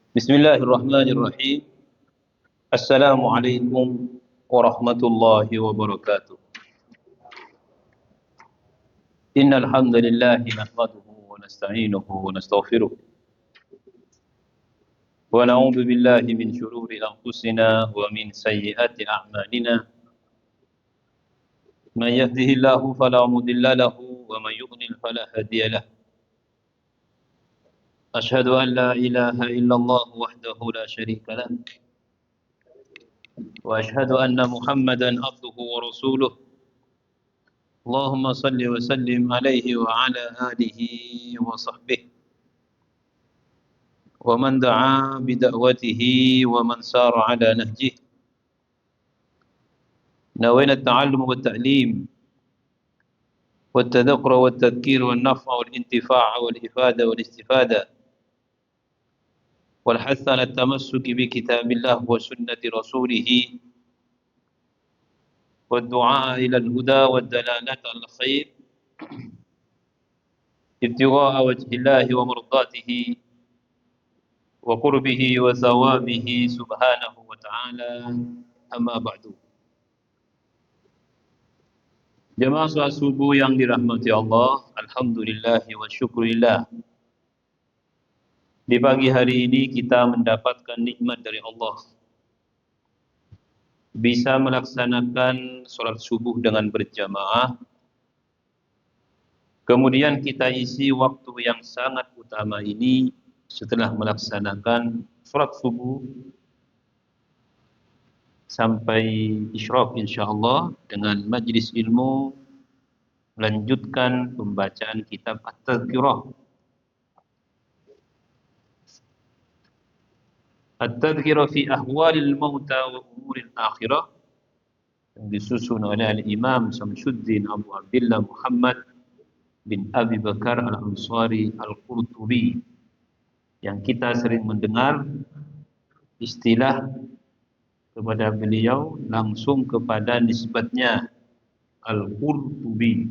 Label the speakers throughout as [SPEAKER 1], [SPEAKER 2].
[SPEAKER 1] Bismillahirrahmanirrahim. Assalamualaikum warahmatullahi wabarakatuh. Innal hamdalillah nahmaduhu wa nasta'inuhu wa nastaghfiruh wa na'udzu billahi min shururi anfusina wa min sayyiati a'malina. Man yahdihillahu fala mudilla lahu wa man yudlil fala hadiya lahu. Ashhadu an la ilaha illallah wahdahu la syarika lah wa ashhadu anna Muhammadan abduhu wa rasuluh. Allahumma salli wa sallim alaihi wa ala alihi wa sahbihi wa man da'a bida'watihi wa man sara ala nahjihi. Nawayna at-ta'allum wa at-ta'lim wa at-tadhakkura wa at-tadhkir wa an-naf'a wal intifa' wal ifada wal istifada wal hath ala at-tamassuk bi kitabillah wa sunnati rasulih wa ad-du'a ila al-huda wa ad-dalalata al-khair ibtigha'a wajhillahi wa mardatihi wa qurbihi wa thawabihi subhanahu wa ta'ala, amma ba'du. Jemaah salat subuh yang dirahmati Allah, alhamdulillah wa syukurillah. Di pagi hari ini kita mendapatkan nikmat dari Allah, bisa melaksanakan salat subuh dengan berjamaah. Kemudian kita isi waktu yang sangat utama ini setelah melaksanakan salat subuh sampai isyraq insyaallah dengan majlis ilmu, melanjutkan pembacaan kitab At-Tadhkirah. At-Tadhkirah fi ahwalil mauta wa umuril akhirah, yang disusun oleh Al-Imam Samsuddin Abu Abdullah Muhammad bin Abi Bakar Al-Ansari Al-Qurtubi, yang kita sering mendengar istilah kepada beliau langsung kepada nisbatnya Al-Qurtubi.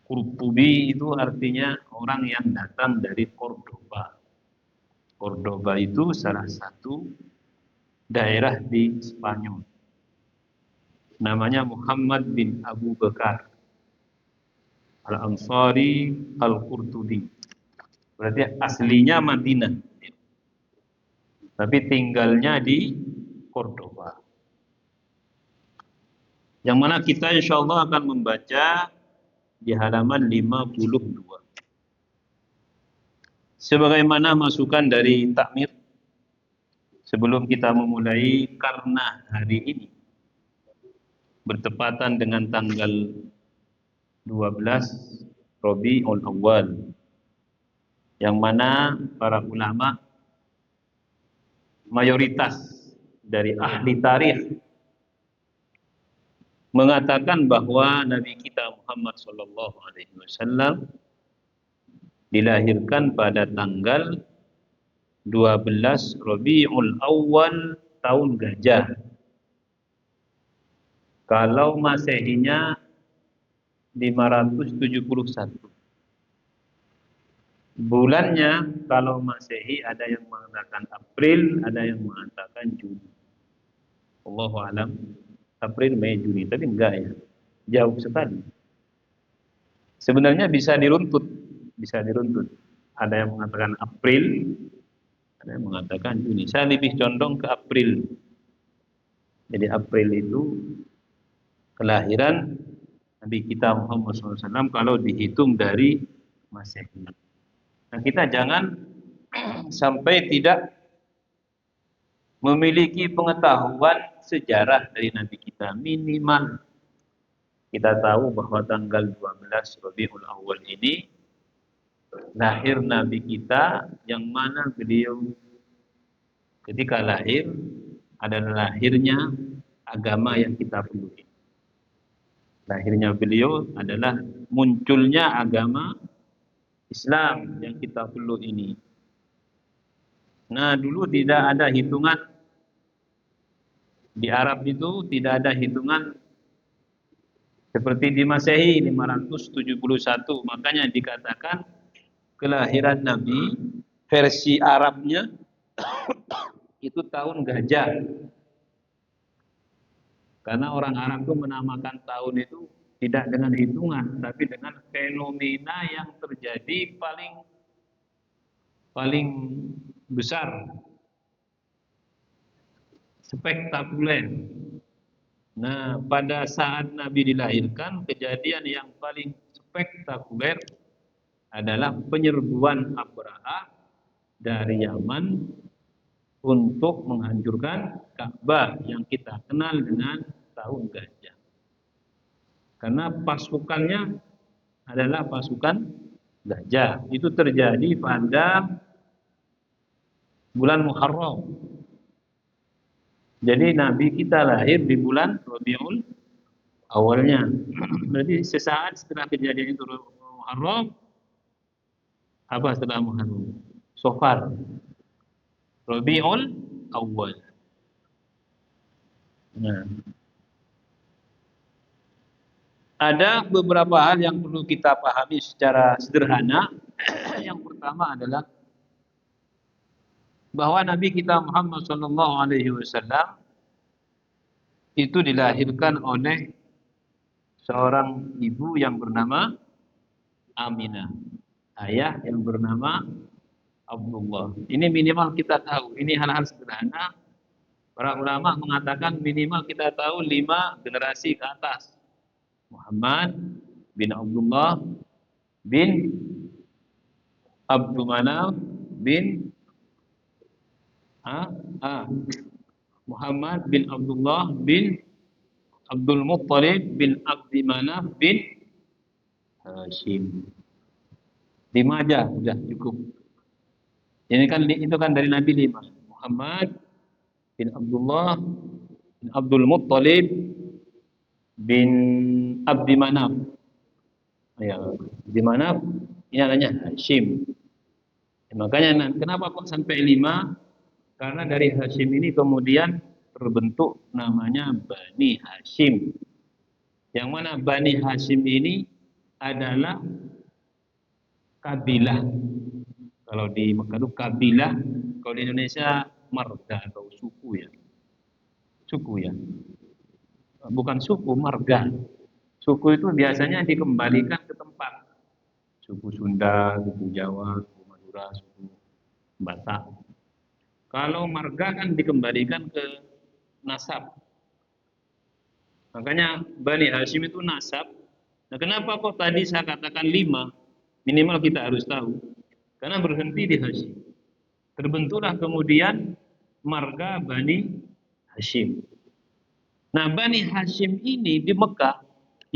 [SPEAKER 1] Qurtubi itu artinya orang yang datang dari Cordoba. Cordoba itu salah satu daerah di Spanyol. Namanya Muhammad bin Abu Bakar Al-Ansari Al-Qurtubi. Berarti aslinya Madinah, tapi tinggalnya di Cordoba. Yang mana kita insyaallah akan membaca di halaman 52. Sebagaimana masukan dari takmir, sebelum kita memulai, karena hari ini bertepatan dengan tanggal 12 Rabiul Awal, yang mana para ulama mayoritas dari ahli tarikh mengatakan bahwa Nabi kita Muhammad SAW dilahirkan pada tanggal 12 Rabiul Awal tahun Gajah. Kalau Masehinya 571. Bulannya kalau Masehi ada yang mengatakan April, ada yang mengatakan Juni. Allahu a'lam. April, Mei, Juni, tapi enggak ya. Jauh sekali. Sebenarnya bisa diruntut. Ada yang mengatakan April, ada yang mengatakan Juni. Saya lebih condong ke April. Jadi April itu kelahiran Nabi kita Muhammad SAW kalau dihitung dari Masehi. Nah, kita jangan sampai tidak memiliki pengetahuan sejarah dari Nabi kita. Minimal kita tahu bahwa tanggal 12 Rabiul Awal ini lahir Nabi kita, yang mana beliau ketika lahir adalah lahirnya agama yang kita peluk. Lahirnya beliau adalah munculnya agama Islam yang kita peluk ini. Nah, dulu tidak ada hitungan di Arab, itu tidak ada hitungan seperti di Masehi 571. Makanya dikatakan kelahiran Nabi versi Arabnya itu tahun gajah. Karena orang Arab itu menamakan tahun itu tidak dengan hitungan, tapi dengan fenomena yang terjadi paling besar, spektakuler. Nah, pada saat Nabi dilahirkan, kejadian yang paling spektakuler adalah penyerbuan Abraha dari Yaman untuk menghancurkan Ka'bah yang kita kenal dengan tahun gajah. Karena pasukannya adalah pasukan gajah. Itu terjadi pada bulan Muharram. Jadi Nabi kita lahir di bulan Rabiul awalnya. Berarti sesaat setelah kejadian itu Muharram, apa setelah Muharram? Safar. Rabiul awal. Nah, ada beberapa hal yang perlu kita pahami secara sederhana. Yang pertama adalah bahwa Nabi kita Muhammad SAW itu dilahirkan oleh seorang ibu yang bernama Aminah, ayah yang bernama Abdullah. Ini minimal kita tahu. Ini hal-hal sederhana. Para ulama mengatakan minimal kita tahu 5 generasi ke atas. Muhammad bin Abdullah bin Abdul Manaf bin Muhammad bin Abdullah bin Abdul Muttalib bin Abdi Manaf bin Hashim. 5 aja sudah cukup. Ini kan itu kan dari Nabi 5. Muhammad bin Abdullah bin Abdul Muttalib bin Abdi Manaf. Ya, Abdi Manaf ini namanya Hashim. Makanya kenapa kok sampai 5? Karena dari Hashim ini kemudian terbentuk namanya Bani Hashim. Yang mana Bani Hashim ini adalah kabilah. Kalau di Mekah itu kabilah, kalau di Indonesia marga atau suku ya. Suku ya. Bukan suku, marga. Suku itu biasanya dikembalikan ke tempat. Suku Sunda, suku Jawa, suku Madura, suku Batak. Kalau marga kan dikembalikan ke nasab. Makanya Bani Hashim itu nasab. Nah, kenapa kok tadi saya katakan 5? Minimal kita harus tahu. Karena berhenti di Hashim. Terbentuklah kemudian marga Bani Hashim. Nah, Bani Hashim ini di Mekah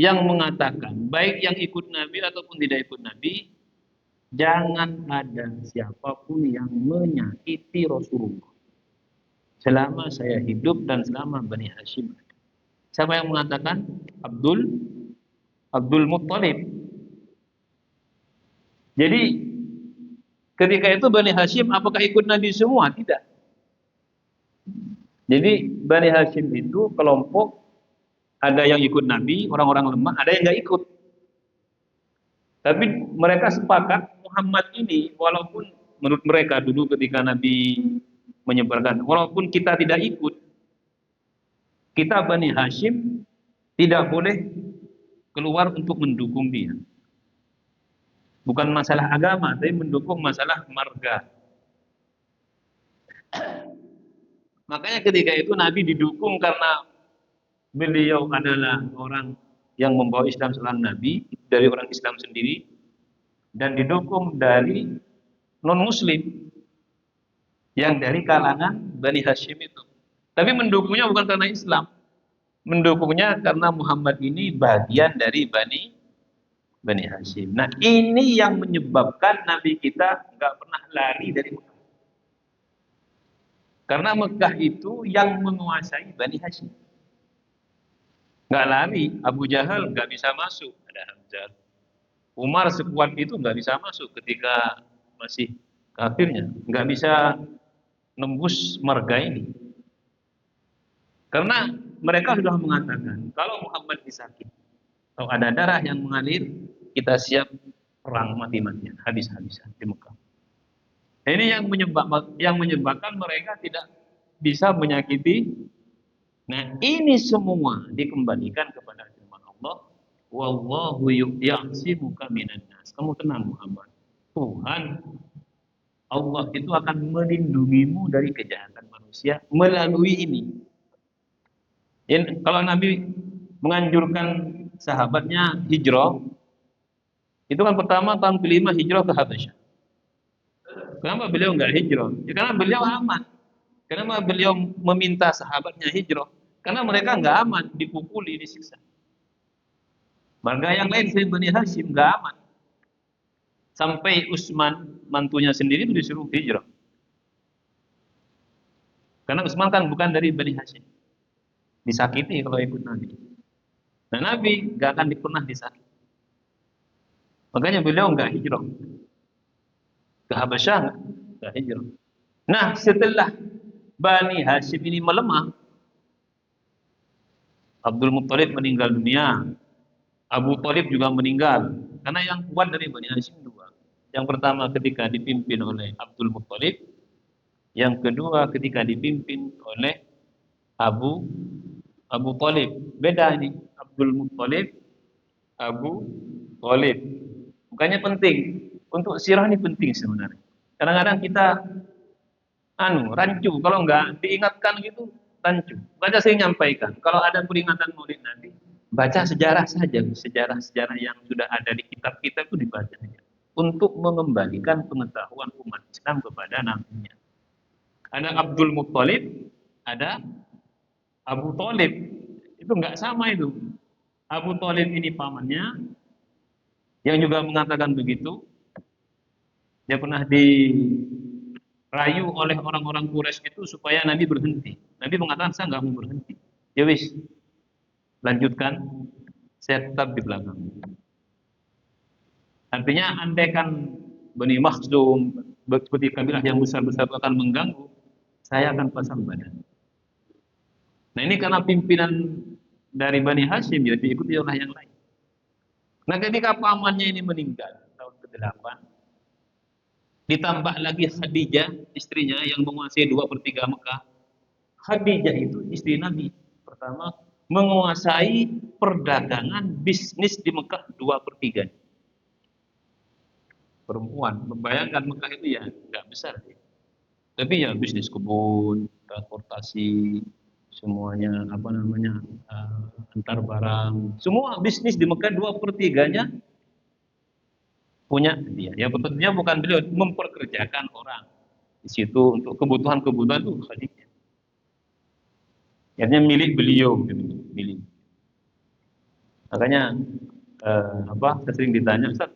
[SPEAKER 1] yang mengatakan baik yang ikut Nabi ataupun tidak ikut Nabi, jangan ada siapapun yang menyakiti Rasulullah selama saya hidup dan selama Bani Hashim. Siapa yang mengatakan? Abdul Muttalib. Jadi ketika itu Bani Hashim apakah ikut Nabi semua? Tidak. Jadi Bani Hashim itu kelompok, ada yang ikut Nabi, orang-orang lemah, ada yang nggak ikut. Tapi mereka sepakat Muhammad ini, walaupun menurut mereka dulu ketika Nabi menyebarkan, walaupun kita tidak ikut, kita Bani Hashim tidak boleh keluar untuk mendukung dia. Bukan masalah agama, tapi mendukung masalah marga. Makanya ketika itu Nabi didukung karena beliau adalah orang yang membawa Islam setelah Nabi, dari orang Islam sendiri, dan didukung dari non-Muslim yang dari kalangan Bani Hashim itu. Tapi mendukungnya bukan karena Islam, mendukungnya karena Muhammad ini bagian dari Bani Hashim. Nah, ini yang menyebabkan Nabi kita nggak pernah lari dari Mekah. Karena Mekah itu yang menguasai Bani Hashim. Nggak lari, Abu Jahal nggak bisa masuk, ada Hamzah. Umar sekuat itu nggak bisa masuk ketika masih kafirnya, nggak bisa nembus marga ini. Karena mereka sudah mengatakan kalau Muhammad disakiti, kalau ada darah yang mengalir, kita siap perang mati-matian, habis-habisan di Mekah. Ini yang menyebabkan mereka tidak bisa menyakiti. Nah, ini semua dikembalikan kepada firman Allah, wallahu ya'simuka minan nas. Kamu tenang Muhammad. Tuhan Allah itu akan melindungimu dari kejahatan manusia melalui ini. Kalau Nabi menganjurkan sahabatnya hijrah, itu kan pertama tahun kelima hijrah ke Habasyah. Kenapa beliau enggak hijrah? Ya, karena beliau aman. Kenapa beliau meminta sahabatnya hijrah? Karena mereka enggak aman, dipukuli, disiksa. Marga yang lain selain Bani Hashim enggak aman. Sampai Utsman mantunya sendiri itu disuruh hijrah. Karena Utsman kan bukan dari Bani Hashim. Disakiti kalau ikut Nabi. Nah, Nabi enggak akan pernah disakiti. Makanya beliau enggak hijrah. Ke Habasyah enggak hijrah. Nah, setelah Bani Hashim ini melemah, Abdul Muttalib meninggal dunia, Abu Thalib juga meninggal. Karena yang kuat dari Bani Hashim dua. Yang pertama ketika dipimpin oleh Abdul Muttalib, yang kedua ketika dipimpin oleh Abu Abu Thalib. Beda ini, Abdul Muttalib, Abu Thalib. Bukannya penting. Untuk sirah ini penting sebenarnya. Kadang-kadang kita rancu, kalau enggak diingatkan gitu rancu. Baca saya nyampaikan, kalau ada peringatan Maulid Nabi, baca sejarah saja, sejarah-sejarah yang sudah ada di kitab kita itu dibaca saja. Untuk mengembalikan pengetahuan umat Islam kepada nabinya. Ada Abdul Muttalib, ada Abu Thalib. Itu enggak sama itu. Abu Thalib ini pamannya yang juga mengatakan begitu. Dia pernah dirayu oleh orang-orang Quraisy itu supaya Nabi berhenti. Nabi mengatakan saya nggak mau berhenti. Ya wis, lanjutkan. Saya tetap di belakang. Artinya andaikan Bani Makhzum seperti kabilah yang besar-besar akan mengganggu, saya akan pasang badan. Nah, ini karena pimpinan dari Bani Hashim ya diikuti oleh yang lain. Nah, ketika pamannya ini meninggal tahun ke-8, ditambah lagi Khadijah, istrinya yang menguasai 2/3 Mekah. Khadijah itu istri Nabi. Pertama, menguasai perdagangan bisnis di Mekah 2/3. Perempuan, membayangkan Mekah itu ya nggak besar. Tapi ya bisnis kebun, transportasi, semuanya apa namanya antar barang, semua bisnis di Mekah 2/3-nya punya dia. Ya tentunya bukan beliau, memperkerjakan orang di situ untuk kebutuhan-kebutuhan itu Khadijah. Akhirnya milik beliau, gitu, milik. Makanya sering ditanya, Ustaz,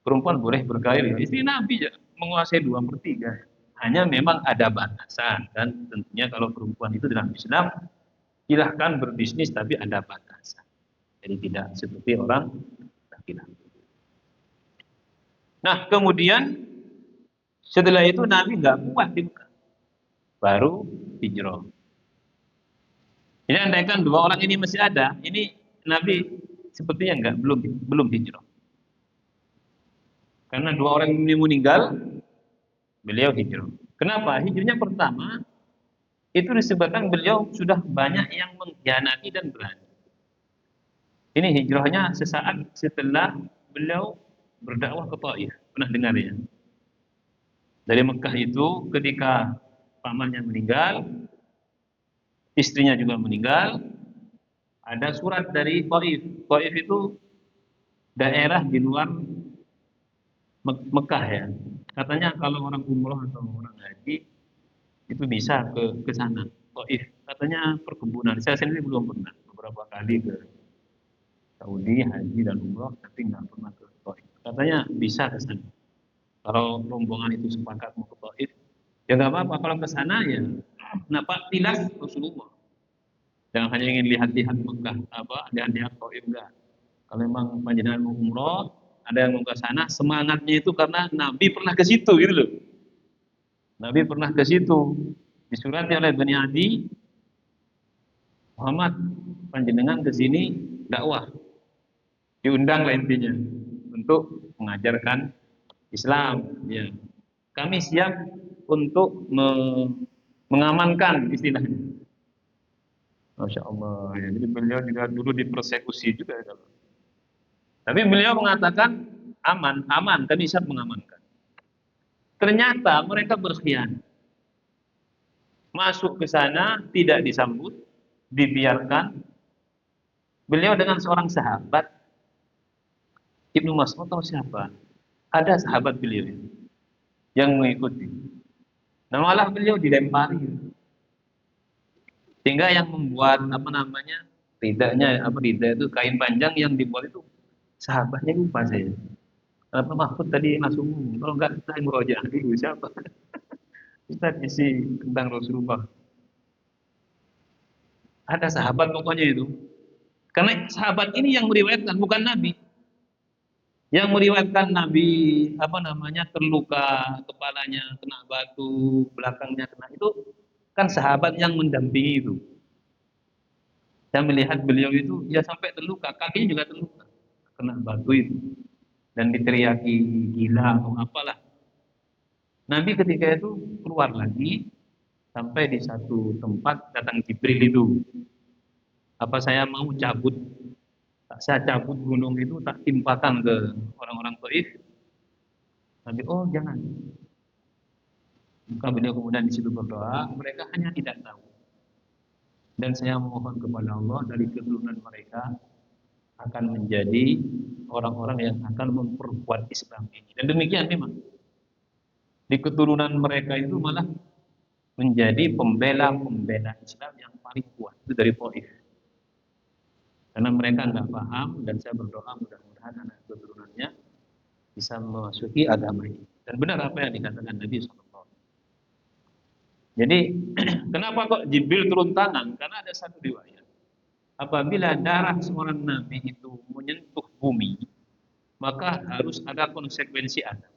[SPEAKER 1] perempuan boleh berkarir? Istri Nabi ya, menguasai 2/3. Hanya memang ada batasan kan, tentunya kalau perempuan itu dalam Islam silahkan berbisnis tapi ada batasan. Jadi tidak seperti orang laki-laki. Nah, kemudian setelah itu Nabi nggak kuat di Mekah, baru hijrah. Jadi andaikan dua orang ini masih ada, ini Nabi sepertinya enggak, belum hijrah. Karena dua orang ini meninggal, beliau hijrah. Kenapa? Hijrahnya pertama itu disebabkan beliau sudah banyak yang mengkhianati dan berani. Ini hijrahnya sesaat setelah beliau berdakwah ke Taif. Pernah dengar ya? Dari Mekah itu ketika pamannya meninggal, istrinya juga meninggal, ada surat dari Taif. Taif itu daerah di luar Mekah ya. Katanya kalau orang umroh atau orang haji itu bisa ke sana. Taif. Katanya perkebunan. Saya sendiri belum pernah. Beberapa kali ke Saudi haji dan umroh, tapi nggak pernah ke Taif. Katanya bisa ke sana. Kalau rombongan itu sepakat mau ke Taif, ya nggak apa-apa. Kalau ke sana ya, nampak tilas Rasulullah. Jangan hanya ingin lihat-lihat Mekah, lihat-lihat Taif enggak. Kalau memang panjenengan mau umroh, ada yang mau ke sana, semangatnya itu karena Nabi pernah ke situ gitu loh. Nabi pernah ke situ. Disurati oleh Bani Adi, Muhammad, panjenengan ke sini dakwah. Diundang lah intinya untuk mengajarkan Islam, ya. Kami siap untuk mengamankan istilahnya. Masya Allah. Ya, jadi beliau juga dulu dipersekusi juga. Tapi beliau mengatakan aman, aman. Kami siap mengamankan. Ternyata mereka berkhianat. Masuk ke sana tidak disambut, dibiarkan. Beliau dengan seorang sahabat, Ibnu Mas'ud tahu siapa? Ada sahabat beliau yang mengikuti. Nah, malah beliau dilempari. Sehingga yang membuat apa namanya? Ridanya apa rida itu kain panjang yang dibuat itu sahabatnya lupa saya. Apa Mahfud tadi langsung kalau enggak kita murojaah dulu siapa? Kita isi tentang Rasulullah. Ada sahabat pokoknya itu. Karena sahabat ini yang meriwayatkan bukan Nabi. Yang meriwayatkan Nabi apa namanya terluka, kepalanya kena batu, belakangnya kena itu kan sahabat yang mendampingi itu. Saya melihat beliau itu ya sampai terluka, kakinya juga terluka kena batu itu dan diteriaki gila atau apalah. Nabi ketika itu keluar lagi sampai di satu tempat datang Jibril itu. Apa saya mau cabut? Saya cabut gunung itu tak timpakan ke orang-orang Taif. Nabi, oh jangan. Maka beliau kemudian di situ berdoa, mereka hanya tidak tahu. Dan saya mohon kepada Allah dari keturunan mereka akan menjadi orang-orang yang akan memperkuat Islam ini. Dan demikian memang. Di keturunan mereka itu malah menjadi pembela-pembela Islam yang paling kuat. Itu dari Taif. Karena mereka nggak paham dan saya berdoa mudah-mudahan anak keturunannya bisa memasuki agama ini. Dan benar apa yang dikatakan Nabi SAW. Jadi kenapa kok Jibril turun tangan? Karena ada satu riwayat. Apabila darah seorang Nabi itu menyentuh bumi, maka harus ada konsekuensi adab.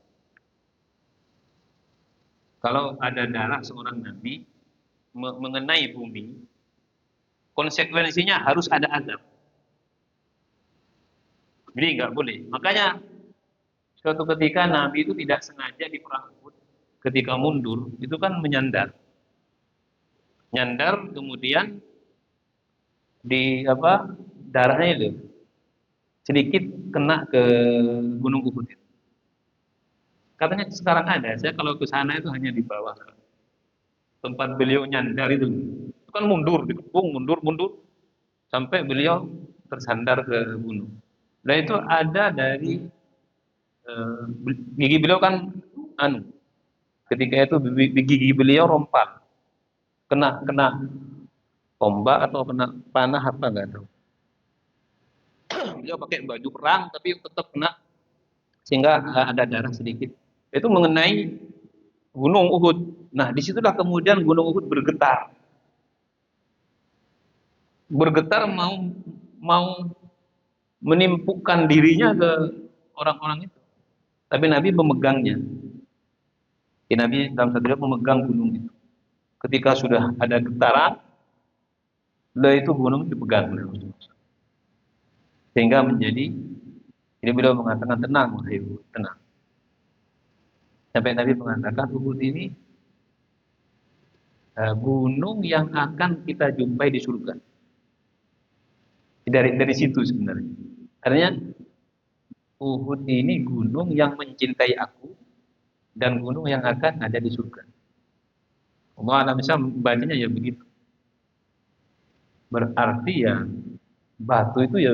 [SPEAKER 1] Kalau ada darah seorang Nabi mengenai bumi, konsekuensinya harus ada adab. Jadi nggak boleh. Makanya suatu ketika Nabi itu tidak sengaja di perang Uhud, ketika mundur itu kan menyandar, nyandar kemudian di apa darahnya itu sedikit kena ke Gunung Uhud itu. Katanya sekarang ada, saya kalau ke sana itu hanya di bawah tempat beliau nyandar itu kan mundur, dikepung mundur sampai beliau tersandar ke gunung. Dan itu ada dari gigi beliau kan anu, ketika itu gigi beliau rompal, kena kena tombak atau kena panah apa enggak tahu. Beliau pakai baju perang tapi tetap kena sehingga ada darah sedikit. Itu mengenai Gunung Uhud. Nah, disitulah kemudian Gunung Uhud bergetar. Bergetar mau menimpukan dirinya ke orang-orang itu. Tapi Nabi memegangnya. Nabi dalam satu memegang gunung itu. Ketika sudah ada getaran, lah itu gunung dipegang oleh Rasulullah. Sehingga menjadi, ini beliau mengatakan tenang, wahai Uhud, tenang. Sampai Nabi mengatakan Uhud ini gunung yang akan kita jumpai di surga. Dari situ sebenarnya. Artinya Uhud ini gunung yang mencintai aku dan gunung yang akan ada di surga. Allah alam bisa membacanya ya begitu. Berarti ya batu itu ya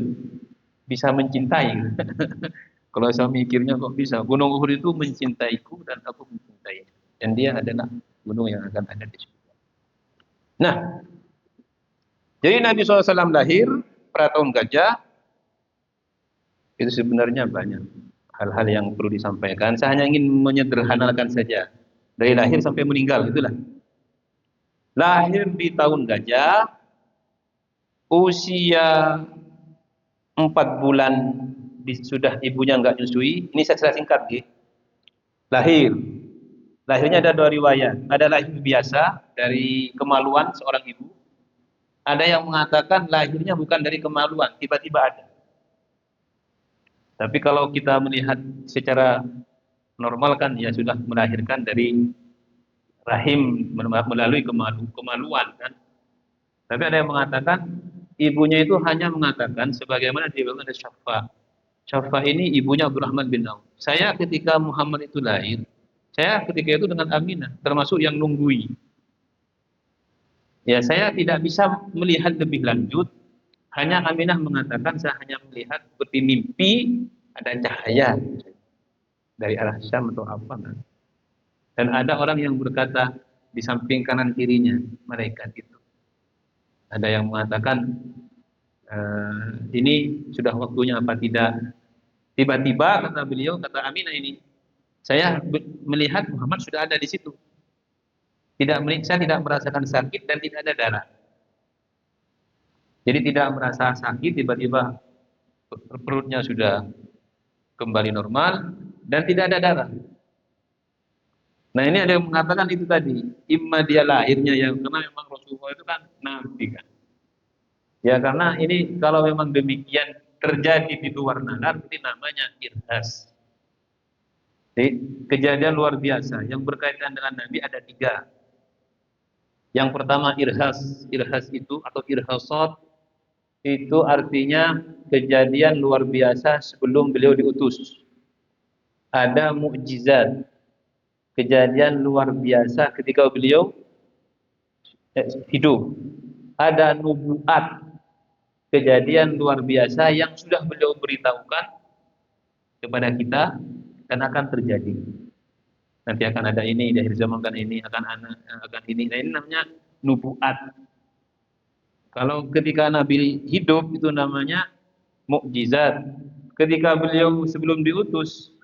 [SPEAKER 1] bisa mencintai. Kalau saya mikirnya kok bisa. Gunung Uhud itu mencintaiku dan aku mencintai. Dan dia adalah gunung yang akan ada di surga. Nah, jadi Nabi SAW lahir pada tahun gajah. Itu sebenarnya banyak hal-hal yang perlu disampaikan. Saya hanya ingin menyederhanakan saja. Dari lahir sampai meninggal, itulah. Lahir di tahun gajah, usia 4 bulan sudah ibunya enggak nyusui. Ini saya singkat, gitu. Lahirnya ada dua riwayat. Ada lahir biasa dari kemaluan seorang ibu. Ada yang mengatakan lahirnya bukan dari kemaluan, tiba-tiba ada. Tapi kalau kita melihat secara normal kan ya sudah melahirkan dari rahim melalui kemaluan kan. Tapi ada yang mengatakan ibunya itu hanya mengatakan sebagaimana dibilang oleh Syafa. Syafa ini ibunya Abdurrahman bin Auf. Saya ketika Muhammad itu lahir, saya ketika itu dengan Aminah, termasuk yang nunggui. Ya, saya tidak bisa melihat lebih lanjut. Hanya Aminah mengatakan saya hanya melihat seperti mimpi ada cahaya dari arah Syam atau apa kan. Dan ada orang yang berkata di samping kanan kirinya malaikat itu. Ada yang mengatakan ini sudah waktunya apa tidak. Tiba-tiba kata beliau, kata Aminah ini, saya melihat Muhammad sudah ada di situ. Saya tidak merasakan sakit dan tidak ada darah. Jadi tidak merasa sakit, tiba-tiba perutnya sudah kembali normal dan tidak ada darah. Nah ini ada yang mengatakan itu tadi, imma dia lahirnya yang karena memang Rasulullah itu kan nabi kan. Ya karena ini kalau memang demikian terjadi di luar nalar, ini namanya irhas. Jadi, kejadian luar biasa yang berkaitan dengan Nabi ada 3. Yang pertama irhas. Irhas itu atau irhasat itu artinya kejadian luar biasa sebelum beliau diutus. Ada mukjizat, kejadian luar biasa ketika beliau hidup. Ada nubuat, kejadian luar biasa yang sudah beliau beritahukan kepada kita dan akan terjadi. Nanti akan ada ini, di akhir zaman akan ini, akan ini. Nah ini namanya nubuat. Kalau ketika Nabi hidup itu namanya mukjizat. Ketika beliau sebelum diutus,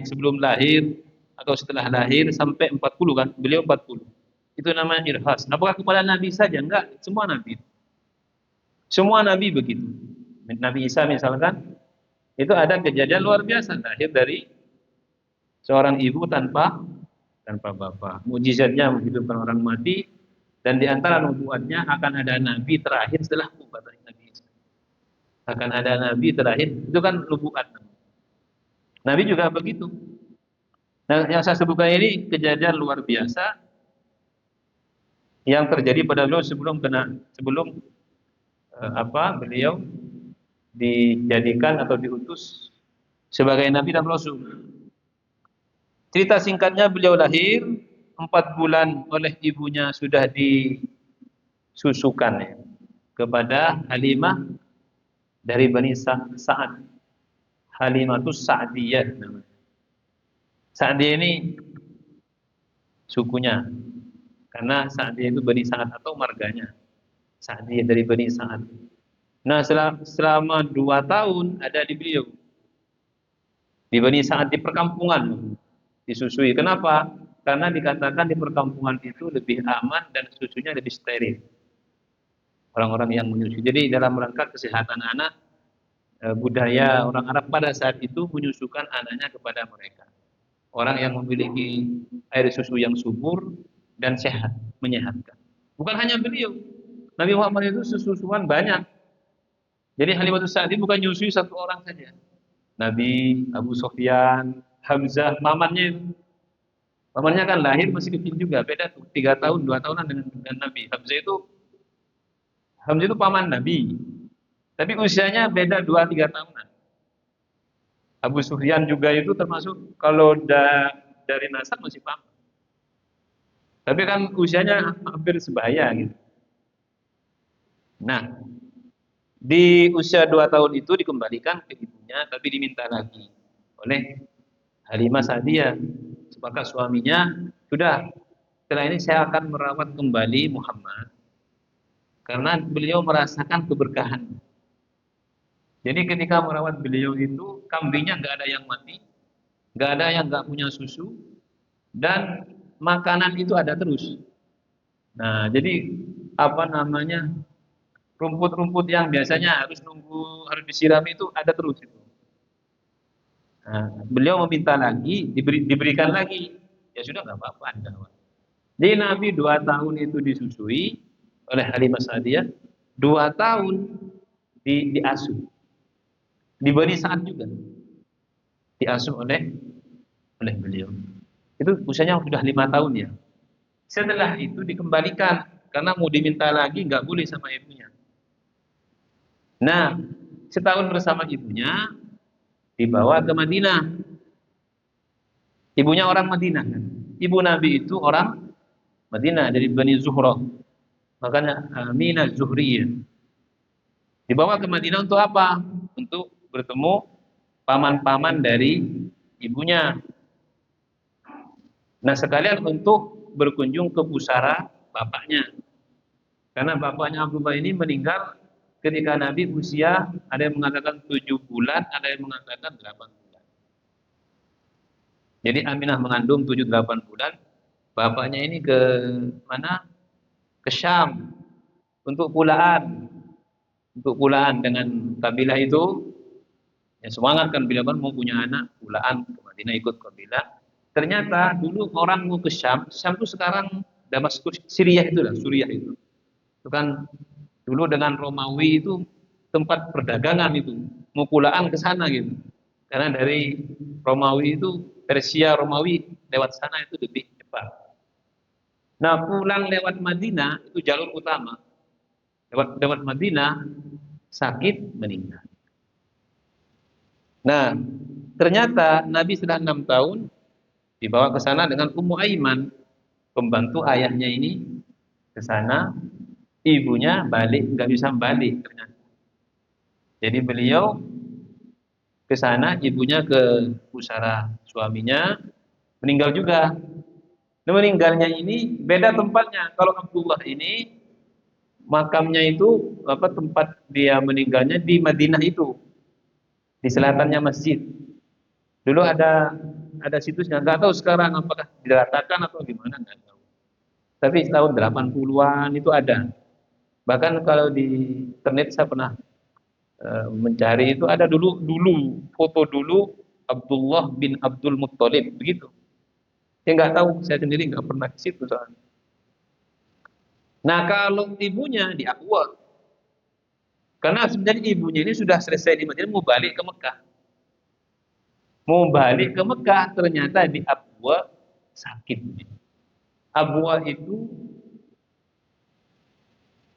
[SPEAKER 1] sebelum lahir atau setelah lahir sampai 40 kan, beliau 40. Itu namanya irhas. Apakah kepada Nabi saja? Enggak, semua Nabi. Semua Nabi begitu. Nabi Isa misalkan, itu ada kejadian luar biasa, lahir dari seorang ibu tanpa bapak. Mukjizatnya menghidupkan orang mati dan di antara nubuatnya akan ada nabi terakhir setelahku kata Nabi Isa. Akan ada nabi terakhir, itu kan nubuat. Nabi juga begitu. Nah, yang saya sebutkan ini kejadian luar biasa yang terjadi pada beliau sebelum beliau dijadikan atau diutus sebagai nabi dan rasul. Cerita singkatnya beliau lahir 4 bulan oleh ibunya sudah disusukan ya, kepada Halimah dari Bani Sa'ad. Halimatus Sa'diyah namanya. Sa'diyah ini sukunya. Karena Sa'diyah itu Bani Sa'ad atau marganya. Sa'diyah dari Bani Sa'ad. Nah, selama 2 tahun ada di beliau. Di Bani Sa'ad di perkampungan disusui. Kenapa? Karena dikatakan di perkampungan itu lebih aman dan susunya lebih steril. Orang-orang yang menyusui. Jadi dalam rangka kesehatan anak, budaya orang Arab pada saat itu menyusukan anaknya kepada mereka. Orang yang memiliki air susu yang subur dan sehat, menyehatkan. Bukan hanya beliau. Nabi Muhammad itu susuan banyak. Jadi Halimatus Sa'di bukan nyusui satu orang saja. Nabi, Abu Sufyan, Hamzah, pamannya itu. Pamannya kan lahir masih kecil juga, beda tuh 3 tahun, 2 tahunan dengan Nabi. Hamzah itu paman Nabi. Tapi usianya beda 2-3 tahunan. Abu Sufyan juga itu termasuk kalau dari nasab masih paman. Tapi kan usianya hampir sebaya gitu. Nah, di usia 2 tahun itu dikembalikan ke ibunya, tapi diminta lagi oleh Halimah Sa'diyah. Sepakat suaminya, sudah setelah ini saya akan merawat kembali Muhammad karena beliau merasakan keberkahan. Jadi ketika merawat beliau itu kambingnya nggak ada yang mati, nggak ada yang nggak punya susu, dan makanan itu ada terus. Nah, jadi rumput-rumput yang biasanya harus harus disirami itu ada terus itu. Nah, beliau meminta lagi, diberikan lagi. Ya sudah nggak apa-apa Anda. Jadi Nabi 2 tahun itu disusui oleh Halimah Sa'diyah, 2 tahun diasuh. Di Bani Sa'ad juga diasuh oleh oleh beliau. Itu usianya sudah 5 tahun ya. Setelah itu dikembalikan karena mau diminta lagi nggak boleh sama ibunya. Nah, setahun bersama ibunya dibawa ke Madinah. Ibunya orang Madinah kan. Ibu Nabi itu orang Madinah dari Bani Zuhrah. Makanya Aminah Zuhriyah. Dibawa ke Madinah untuk apa? Untuk bertemu paman-paman dari ibunya. Nah, sekalian untuk berkunjung ke pusara bapaknya. Karena bapaknya Abdullah ini meninggal ketika Nabi usia, ada yang mengatakan 7 bulan, ada yang mengatakan 8 bulan. Jadi Aminah mengandung 7-8 bulan. Bapaknya ini ke mana? Ke Syam untuk pulaan. Untuk pulaan dengan kabilah itu. Ya semangat kan bila mau punya anak, pulaan ke Madinah ikut kabilah. Ternyata dulu orang mau ke Syam, Syam itu sekarang Damaskus, Syria itu lah, Suriah itu. Itu kan dulu dengan Romawi itu tempat perdagangan itu, mau pulaan ke sana gitu. Karena dari Romawi itu Persia Romawi lewat sana itu lebih cepat. Nah, pulang lewat Madinah itu jalur utama. Lewat Madinah sakit meninggal. Nah, ternyata Nabi sudah 6 tahun dibawa ke sana dengan Ummu Aiman, pembantu ayahnya ini ke sana, ibunya balik nggak bisa balik ternyata. Jadi beliau ke sana, ibunya ke pusara suaminya, meninggal juga. Nah, meninggalnya ini beda tempatnya. Kalau Abdullah ini makamnya itu apa tempat dia meninggalnya di Madinah itu, di selatannya masjid. Dulu ada situsnya, nggak tahu sekarang apakah diratakan atau gimana nggak tahu. Tapi tahun 80-an itu ada. Bahkan kalau di internet saya pernah mencari itu ada dulu foto dulu Abdullah bin Abdul Muttalib begitu. Ya nggak tahu, saya sendiri nggak pernah ke situ soalnya. Nah kalau ibunya di Aqwa, karena sebenarnya ibunya ini sudah selesai di Madinah mau balik ke Mekah. Mau balik ke Mekah ternyata di Aqwa sakit. Aqwa itu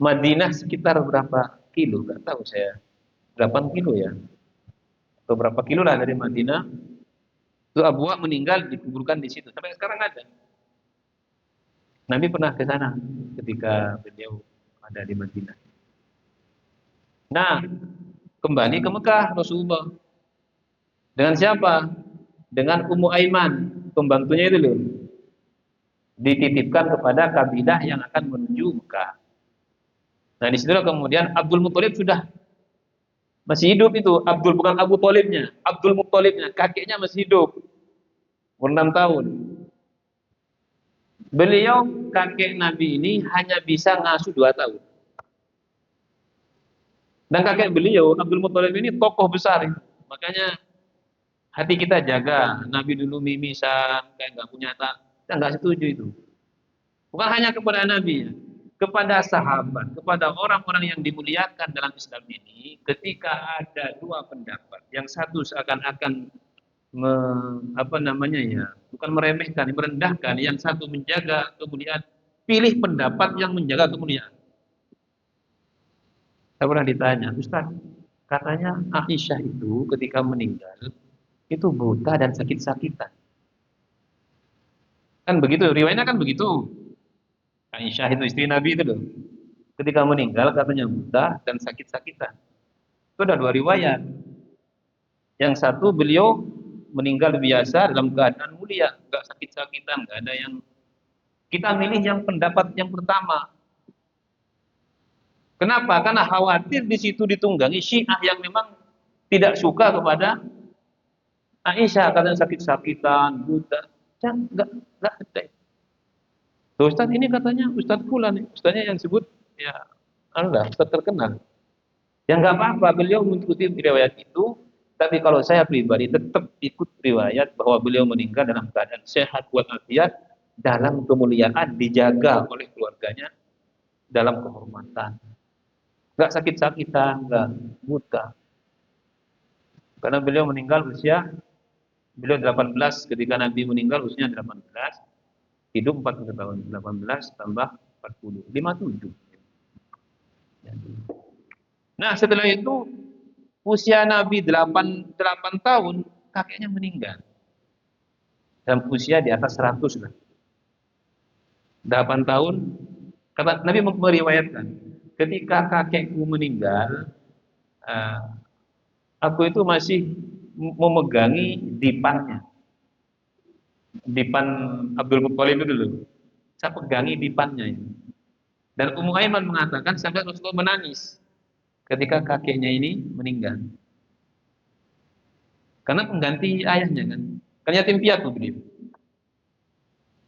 [SPEAKER 1] Madinah sekitar berapa kilo? Nggak tahu saya. 8 kilo ya. Atau berapa kilo lah dari Madinah. Itu Aqwa meninggal dikuburkan di situ. Sampai sekarang ada. Nabi pernah ke sana ketika beliau ada di Madinah. Nah, kembali ke Mekah Rasulullah. Dengan siapa? Dengan Ummu Aiman, pembantunya itu loh. Dititipkan kepada kabilah yang akan menuju Mekah. Nah, di situlah kemudian Abdul Muthalib sudah masih hidup itu. Abdul bukan Abu Thalibnya, Abdul Muthalibnya, kakeknya masih hidup. Umur 6 tahun. Beliau kakek Nabi ini hanya bisa ngasuh 2 tahun. Dan kakek beliau Abdul Muthalib ini tokoh besar. Makanya hati kita jaga. Nabi dulu mimisan, kayak nggak punya tak, kita nggak setuju itu. Bukan hanya kepada Nabi, ya, kepada sahabat, kepada orang-orang yang dimuliakan dalam Islam ini. Ketika ada dua pendapat, yang satu seakan-akan apa namanya ya, bukan meremehkan, merendahkan, yang satu menjaga kemuliaan. Pilih pendapat yang menjaga kemuliaan. Saya pernah ditanya, Ustaz, katanya Aisyah itu ketika meninggal itu buta dan sakit-sakitan. Kan begitu, riwayatnya kan begitu. Aisyah itu istri Nabi itu loh. Ketika meninggal katanya buta dan sakit-sakitan. Itu ada dua riwayat. Yang satu beliau meninggal biasa dalam keadaan mulia, enggak sakit-sakitan, enggak ada yang kita milih yang pendapat yang pertama. Kenapa? Karena khawatir di situ ditunggangi Syiah yang memang tidak suka kepada Aisyah katanya sakit-sakitan, buta. Dan enggak ada. Tuh, Ustaz ini katanya Ustaz Fulan, Ustaznya yang sebut ya Allah, Ustaz terkenal. Ya nggak apa-apa, beliau mengikuti riwayat itu, tapi kalau saya pribadi tetap ikut riwayat bahwa beliau meninggal dalam keadaan sehat walafiat, dalam kemuliaan, dijaga oleh keluarganya dalam kehormatan. Nggak sakit-sakitan, nggak buta. Karena beliau meninggal usia Beliau 18 ketika Nabi meninggal usianya 18, hidup 41 tahun. 18 tambah 40, 57. Nah, setelah itu usia Nabi 8 tahun, kakeknya meninggal. Dalam usia di atas 100 lah. 8 tahun, kata Nabi meriwayatkan, ketika kakekku meninggal, uh, aku itu masih memegangi dipannya. Dipan Abdul Muthalib itu dulu. Saya pegangi dipannya ini. Dan Ummu Aiman mengatakan sampai Rasulullah menangis ketika kakeknya ini meninggal. Karena pengganti ayahnya kan. Kan yatim piatu beliau.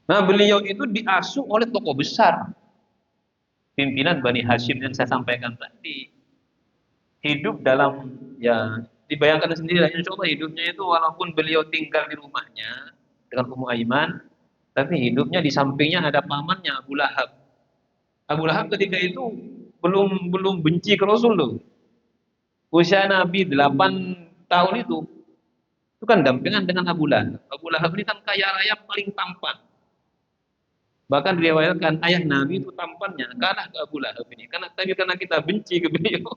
[SPEAKER 1] Nah, beliau itu diasuh oleh tokoh besar. Pimpinan Bani Hashim yang saya sampaikan tadi. Hidup dalam, ya dibayangkan sendiri lah, insya Allah hidupnya itu walaupun beliau tinggal di rumahnya dengan Ummu Aiman, tapi hidupnya di sampingnya ada pamannya Abu Lahab. Abu Lahab ketika itu belum belum benci ke Rasul loh. Usia Nabi 8 tahun itu kan dampingan dengan Abu Lahab. Abu Lahab ini kan kaya raya paling tampan. Bahkan diriwayatkan ayah Nabi itu tampannya kalah ke Abu Lahab ini. Karena kita benci ke beliau.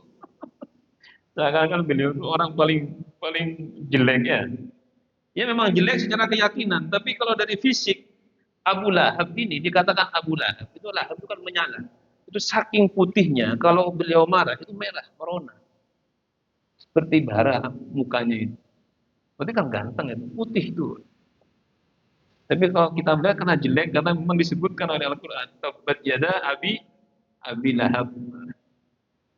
[SPEAKER 1] Seakan-akan beliau itu orang paling paling jelek ya. Ya memang jelek secara keyakinan, tapi kalau dari fisik Abu Lahab ini dikatakan Abu Lahab, itu Lahab itu kan menyala. Itu saking putihnya, kalau beliau marah itu merah, merona. Seperti bara mukanya itu. Berarti kan ganteng itu, putih itu. Tapi kalau kita melihat karena jelek, karena memang disebutkan oleh Al-Quran, Tabbat yada Abi Lahab.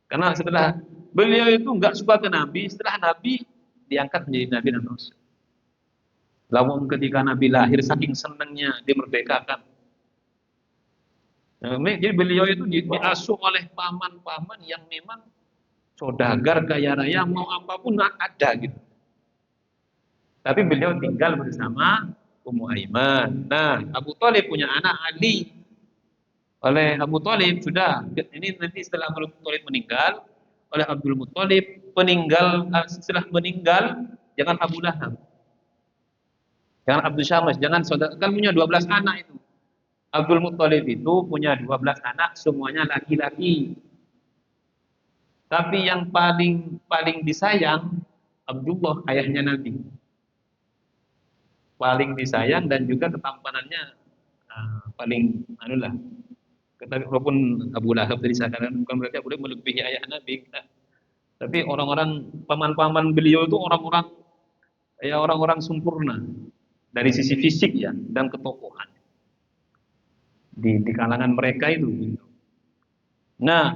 [SPEAKER 1] Karena setelah beliau itu nggak suka ke Nabi, setelah Nabi diangkat menjadi Nabi dan Rasul. Lalu ketika Nabi lahir, saking senangnya dimerdekakan. Nah, jadi beliau itu diasuh oleh paman-paman yang memang saudagar kaya raya, mau apapun ada gitu. Tapi beliau tinggal bersama Ummu Aiman. Nah, Abu Thalib punya anak Ali. Oleh Abu Thalib sudah, ini nanti setelah Abu Thalib meninggal, oleh Abdul Muthalib setelah meninggal jangan Abu Lahab, jangan Abdul Syams, jangan saudara, kan punya 12 anak itu. Abdul Muthalib itu punya 12 anak, semuanya laki-laki. Tapi yang paling paling disayang Abdullah, ayahnya Nabi. Paling disayang dan juga ketampanannya paling anulah. Walaupun Abu Lahab tadi saya katakan bukan berarti boleh melebihi ayah Nabi. Tapi orang-orang paman-paman beliau itu orang-orang, ya orang-orang sempurna dari sisi fisik ya dan ketokohan di kalangan mereka itu. Nah,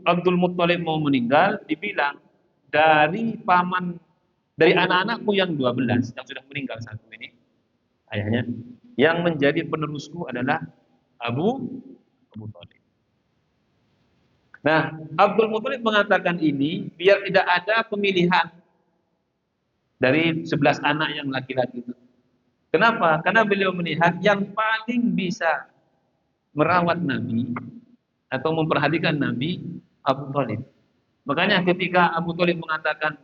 [SPEAKER 1] Abdul Muthalib mau meninggal, dibilang dari anak-anakku yang 12 yang sudah meninggal satu ini, ayahnya, yang menjadi penerusku adalah Abu Thalib. Nah, Abdul Muthalib mengatakan ini biar tidak ada pemilihan dari 11 anak yang laki-laki itu. Kenapa? Karena beliau melihat yang paling bisa merawat Nabi atau memperhatikan Nabi Abu Thalib. Makanya ketika Abu Thalib mengatakan,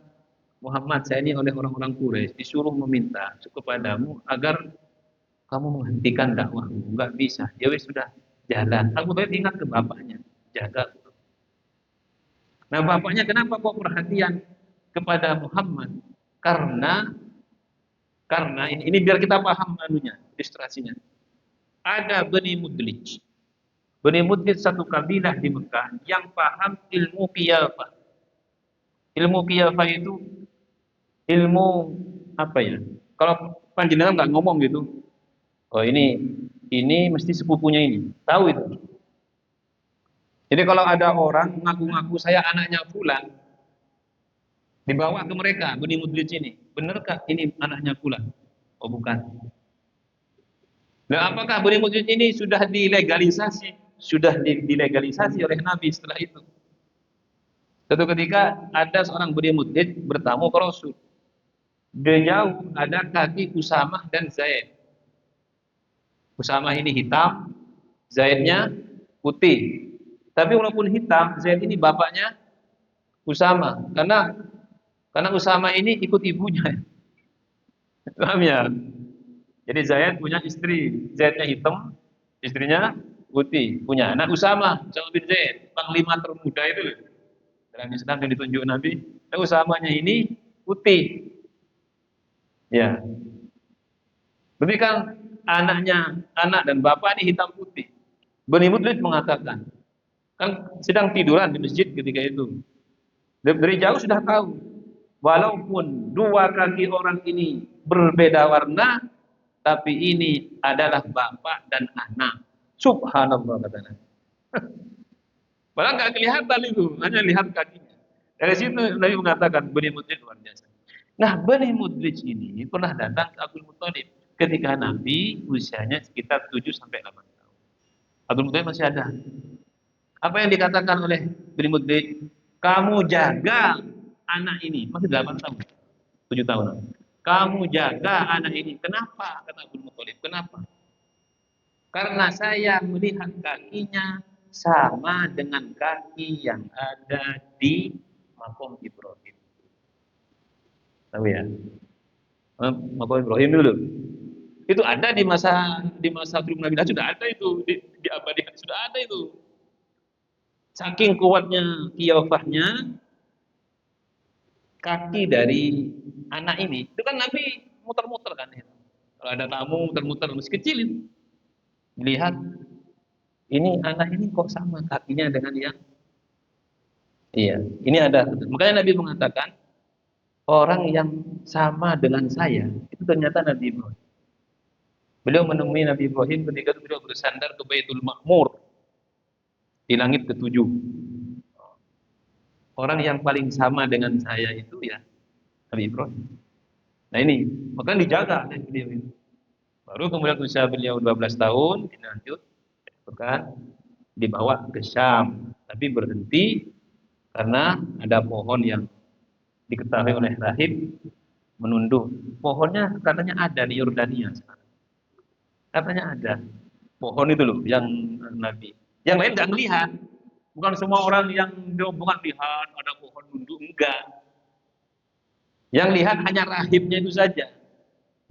[SPEAKER 1] Muhammad, saya ini oleh orang-orang Quraisy disuruh meminta kepadamu agar kamu menghentikan dakwahmu. Enggak bisa. Ya wis sudah jalan. Abu Thalib ingat ke bapaknya, jaga. Nah, bapaknya kenapa kok perhatian kepada Muhammad? Karena ini biar kita paham anunya, ilustrasinya. Ada Bani Mudlij. Bani Mudlij satu kabilah di Mekah yang paham ilmu qiyafah. Ilmu qiyafah itu ilmu apa ya? Kalau panjenengan nggak ngomong gitu, oh ini mesti sepupunya ini. Tahu itu. Jadi kalau ada orang ngaku-ngaku saya anaknya fulan, dibawa ke mereka, Bani Mudlij ini. Benarkah ini anaknya fulan? Oh bukan. Nah, apakah Bani Mudlij ini sudah dilegalisasi? Sudah dilegalisasi oleh Nabi setelah itu. Suatu ketika ada seorang Bani Mudlij bertamu ke Rasul. Dia jauh ada kaki Usamah dan Zaid. Usamah ini hitam, Zaidnya putih. Tapi walaupun hitam, Zaid ini bapaknya Usamah. Karena Usamah ini ikut ibunya. Paham ya? Jadi Zaid punya istri, Zaidnya hitam, istrinya putih. Punya anak Usama bin Zaid, panglima termuda itu loh. Dalam Islam yang ditunjuk Nabi. Nah, Usamanya ini putih. Ya, tapi kan anaknya, anak dan bapak ini hitam putih. Bani Mudlij mengatakan, kan sedang tiduran di masjid ketika itu. Dari jauh sudah tahu, walaupun dua kaki orang ini berbeda warna, tapi ini adalah bapak dan anak. Subhanallah katanya. Padahal nggak kelihatan itu, hanya lihat kakinya. Dari situ Nabi mengatakan Bani Mudlij luar biasa. Nah, Bani Mudlij ini pernah datang ke Abdul Muthalib ketika Nabi usianya sekitar 7 sampai 8 tahun. Abdul Muthalib masih ada. Apa yang dikatakan oleh Bani Mudlij? Kamu jaga anak ini, masih 8 tahun, 7 tahun. Kamu jaga anak ini. Kenapa? Kata Abdul Muthalib. Kenapa? Karena saya melihat kakinya sama dengan kaki yang ada di makom Ibrahim. Tahu ya? Makom Ibrahim dulu. Itu ada di masa sebelum Nabi sudah ada itu diabadikan sudah ada itu. Saking kuatnya khilafahnya kaki dari anak ini. Itu kan Nabi muter-muter kan ya. Kalau ada tamu muter-muter masih kecil itu. Melihat ini anak ini kok sama kakinya dengan yang iya, ini ada. Makanya Nabi mengatakan orang yang sama dengan saya itu ternyata Nabi Ibrahim. Beliau menemui Nabi Ibrahim ketika beliau bersandar ke Baitul Ma'mur di langit ketujuh. Orang yang paling sama dengan saya itu ya Nabi Ibrahim. Nah ini, maka dijaga oleh beliau itu. Baru kemudian usia beliau 12 tahun dilanjut kan dibawa ke Syam, tapi berhenti karena ada pohon yang diketahui oleh rahib menunduk. Pohonnya katanya ada di Yordania sekarang. Katanya ada pohon itu loh yang Nabi. Yang lain nggak melihat. Bukan semua orang yang bukan lihat ada pohon nunduk, enggak. Yang lihat hanya rahibnya itu saja.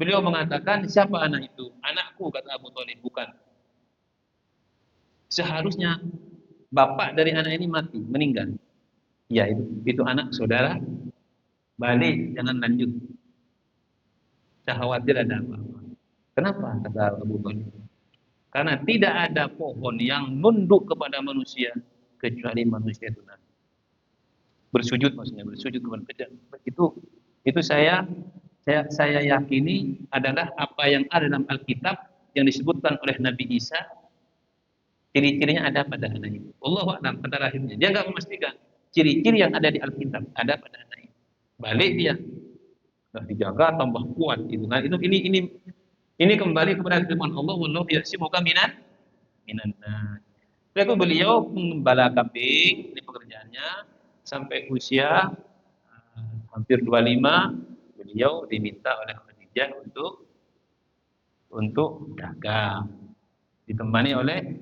[SPEAKER 1] Beliau mengatakan, siapa anak itu? Anakku, kata Abu Thalib. Bukan. Seharusnya bapak dari anak ini mati, meninggal. Ya, itu anak saudara. Balik, jangan lanjut. Saya khawatir ada apa-apa. Kenapa? Kata Abu Thalib. Karena tidak ada pohon yang nunduk kepada manusia kecuali manusia itu nanti. Bersujud maksudnya, bersujud kepada itu saya yakini adalah apa yang ada dalam Alkitab yang disebutkan oleh Nabi Isa, ciri-cirinya ada pada anak itu. Allahu a'lam pada rahimnya. Dia enggak memastikan ciri-ciri yang ada di Alkitab ada pada anak itu. Balik dia, nah dijaga tambah kuat itu. Nah, ini kembali kepada firman Allah, wallahu yasimuka minan nas. Lalu beliau menggembala kambing, ini pekerjaannya sampai usia hampir 25, beliau diminta oleh Khadijah untuk dagang, ditemani oleh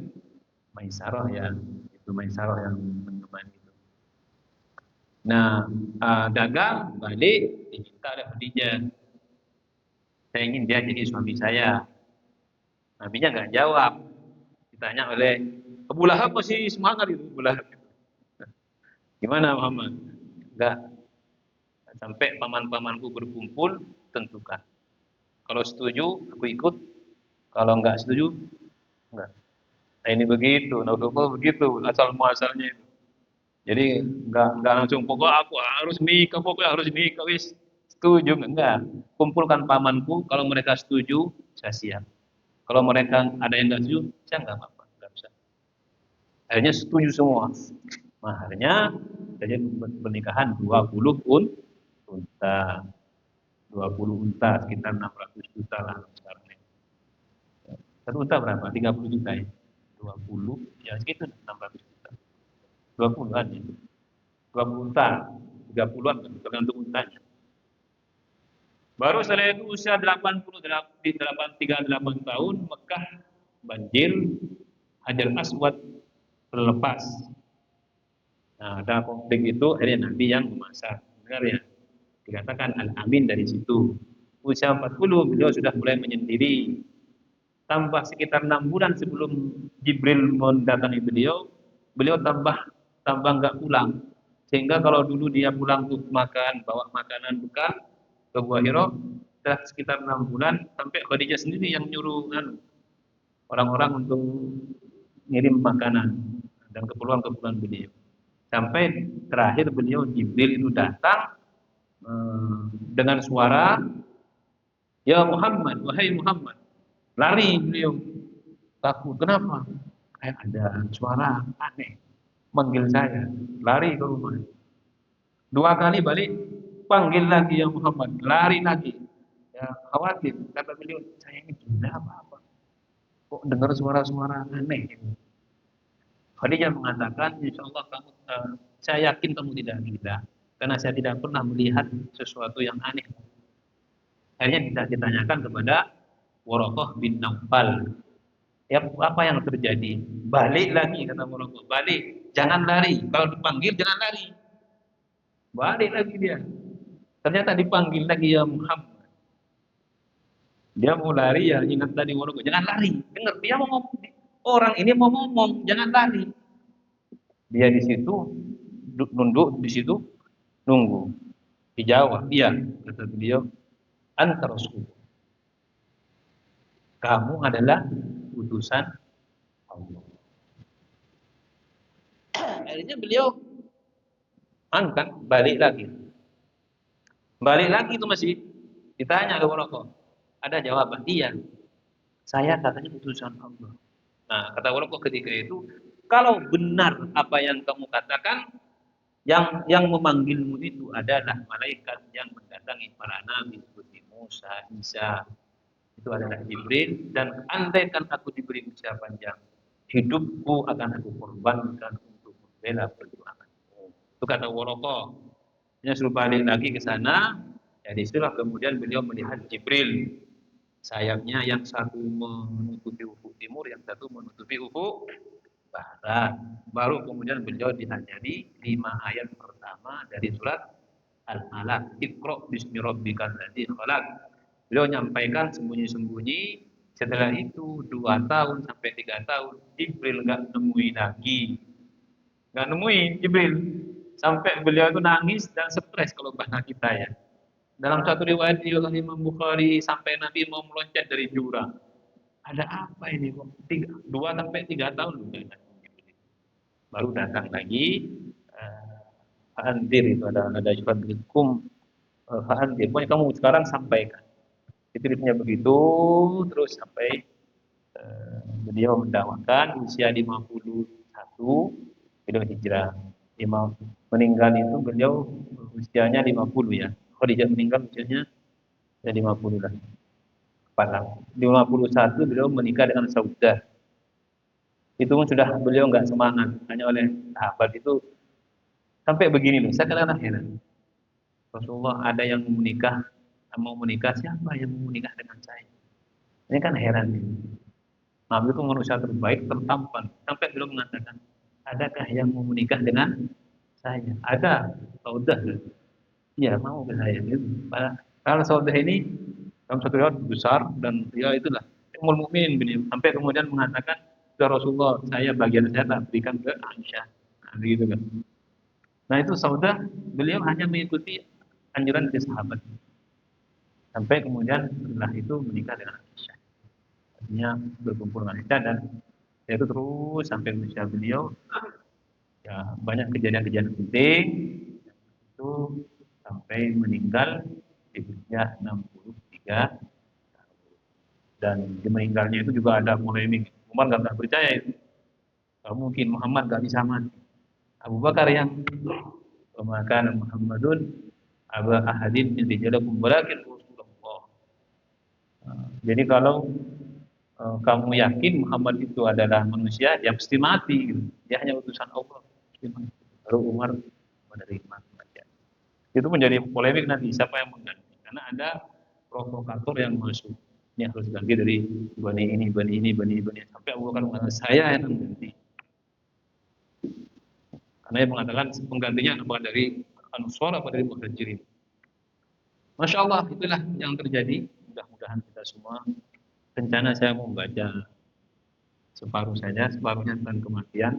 [SPEAKER 1] Maisarah ya, itu Maisarah yang menemani itu. Nah, dagang balik diminta oleh Khadijah, saya ingin dia jadi suami saya. Nabinya nggak jawab, ditanya oleh Abu Lahab, masih semangat itu Abu Lahab. Gimana Muhammad? Enggak, sampai paman-pamanku berkumpul tentukan. Kalau setuju aku ikut, kalau enggak setuju enggak. Nah ini begitu, Naudullah begitu asal muasalnya itu. Jadi enggak langsung pokok aku harus nikah, pokoknya harus nikah wis. Setuju enggak? Kumpulkan pamanku, kalau mereka setuju saya siap. Kalau mereka ada yang enggak setuju, saya enggak apa-apa, enggak bisa. Akhirnya setuju semua. Maharnya jadi pernikahan 20 unta. 20 unta sekitar 600 juta lah sekarang ini. Satu unta berapa? 30 juta ya. 20 ya segitu 600 juta. 20 an ya. 20 unta, 30-an tergantung untanya. Baru setelah itu usia 38 tahun Mekah banjir, Hajar Aswad terlepas. Nah, ada konflik itu akhirnya Nabi yang memasak. Dengar ya. Dikatakan Al-Amin dari situ. usia 40 beliau sudah mulai menyendiri. Tambah sekitar 6 bulan sebelum Jibril mendatangi beliau, beliau tambah nggak pulang. Sehingga kalau dulu dia pulang untuk makan, bawa makanan bekal ke Gua Hira, setelah sekitar 6 bulan sampai Khadijah sendiri yang nyuruh orang-orang untuk ngirim makanan dan keperluan-keperluan beliau. Sampai terakhir beliau Jibril itu datang dengan suara, "Ya Muhammad, wahai Muhammad." Lari beliau, takut. Kenapa? Kayak ada suara aneh manggil saya. Lari ke rumah. 2 kali balik, panggil lagi ya Muhammad. Lari lagi. Ya, khawatir. Kata beliau, saya ini gila apa-apa. Kok dengar suara-suara aneh? Khadijah mengatakan, insya Allah kamu, saya yakin kamu tidak gila. Karena saya tidak pernah melihat sesuatu yang aneh. Akhirnya kita ditanyakan kepada Waraqah bin Naufal. Ya, apa yang terjadi? Balik lagi kata Waraqah, balik, jangan lari. Kalau dipanggil jangan lari. Balik lagi dia. Ternyata dipanggil lagi ya Muhammad. Dia mau lari ya ingat tadi Waraqah, jangan lari. Dengar dia mau ngomong. Orang ini mau ngomong, jangan lari. Dia di situ nunduk di situ nunggu. Dijawab, iya kata beliau, anta rasul. Kamu adalah utusan Allah. Akhirnya beliau angkat, balik lagi. Balik lagi itu masih ditanya ke Waraqah. Ada jawaban, iya. Saya katanya utusan Allah. Nah, kata Waraqah ketika itu, kalau benar apa yang kamu katakan, yang memanggilmu itu adalah malaikat yang mendatangi para nabi seperti Musa, Isa, itu adalah Jibril, dan andaikan aku diberi usia panjang, hidupku akan aku korbankan untuk membela perjuanganmu. Itu kata Waraqah. Dia suruh balik lagi ke sana. Jadi itulah kemudian beliau melihat Jibril. Sayapnya yang satu menutupi ufuk timur, yang satu menutupi ufuk barat. Baru kemudian beliau diajari 5 ayat pertama dari surat Al-Alaq. Iqra bismi rabbikal ladzi khalaq. Beliau nyampaikan sembunyi-sembunyi. Setelah itu 2 tahun sampai 3 tahun Jibril nggak nemuin lagi, nggak nemuin Jibril, sampai beliau itu nangis dan stres kalau bahasa kita ya. Dalam satu riwayat riwayat Imam Bukhari sampai Nabi mau meloncat dari jurang. Ada apa ini kok? 2 sampai 3 tahun udah. Baru datang lagi Fa'andir, itu ada surat hukum Fa'andir. Pokoknya kamu sekarang sampaikan. Ceritanya begitu terus sampai beliau mendakwakan usia 51 beliau hijrah. Imam meninggal itu beliau usianya 50 ya. Khadijah meninggal usianya ya 50 lah. 51 beliau menikah dengan Saudah. Itu pun sudah beliau nggak semangat hanya oleh sahabat itu sampai begini loh. Saya kadang-kadang heran. Rasulullah ada yang mau menikah, siapa yang mau menikah dengan saya? Ini kan heran. Nabi itu manusia terbaik, tertampan. Sampai beliau mengatakan, adakah yang mau menikah dengan saya? Ada. Saudah. Iya, mau ke saya. Kalau Saudah ini dalam satu riwayat besar dan dia itulah Ummul Mukminin beliau. Sampai kemudian mengatakan, ya Rasulullah, saya bagian saya tak berikan ke Aisyah. Nah, gitu kan. Nah itu Saudah, beliau hanya mengikuti anjuran dari sahabat. Sampai kemudian setelah itu menikah dengan Aisyah. Artinya berkumpul dengan Aisyah dan itu terus sampai usia beliau. Ya, banyak kejadian-kejadian penting itu sampai meninggal di usia 63 dan di meninggalnya itu juga ada polemik. Umar nggak percaya itu. Kalau mungkin Muhammad nggak bisa mati. Abu Bakar yang memakan Muhammadun aba ahadin min rijalakum walakin Rasulullah. Jadi kalau kamu yakin Muhammad itu adalah manusia, dia mesti mati. Gitu. Dia hanya utusan Allah. Baru Umar menerima kematian. Itu menjadi polemik nanti siapa yang mengganti. Karena ada provokator yang masuk. Ini harus ganti dari bani ini, bani ini, bani ini. Sampai Abu Bakar mengatakan saya yang mengganti. Karena yang mengatakan penggantinya apakah dari Ansor atau dari Muhajirin. Masya Allah, itulah yang terjadi. Mudah-mudahan kita semua, rencana saya mau membaca separuh saja, separuhnya tentang kematian.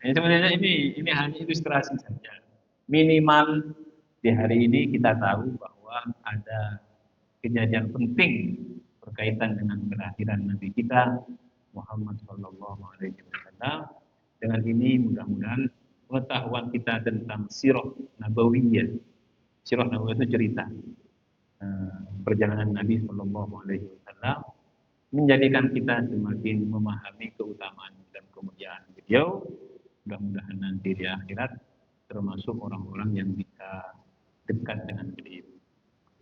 [SPEAKER 1] Ini sebenarnya ini hanya ilustrasi saja. Minimal di hari ini kita tahu bahwa ada kejadian penting berkaitan dengan kelahiran Nabi kita Muhammad Shallallahu Alaihi Wasallam. Dengan ini mudah-mudahan pengetahuan kita tentang sirah nabawiyah, sirah nabawiyah itu cerita perjalanan Nabi Shallallahu Alaihi Wasallam menjadikan kita semakin memahami keutamaan dan kemuliaan beliau. Mudah-mudahan nanti di akhirat termasuk orang-orang yang bisa dekat dengan beliau.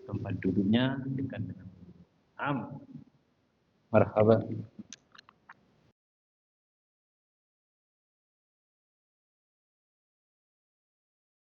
[SPEAKER 1] Tempat duduknya dekat dengan beliau. Marhaba.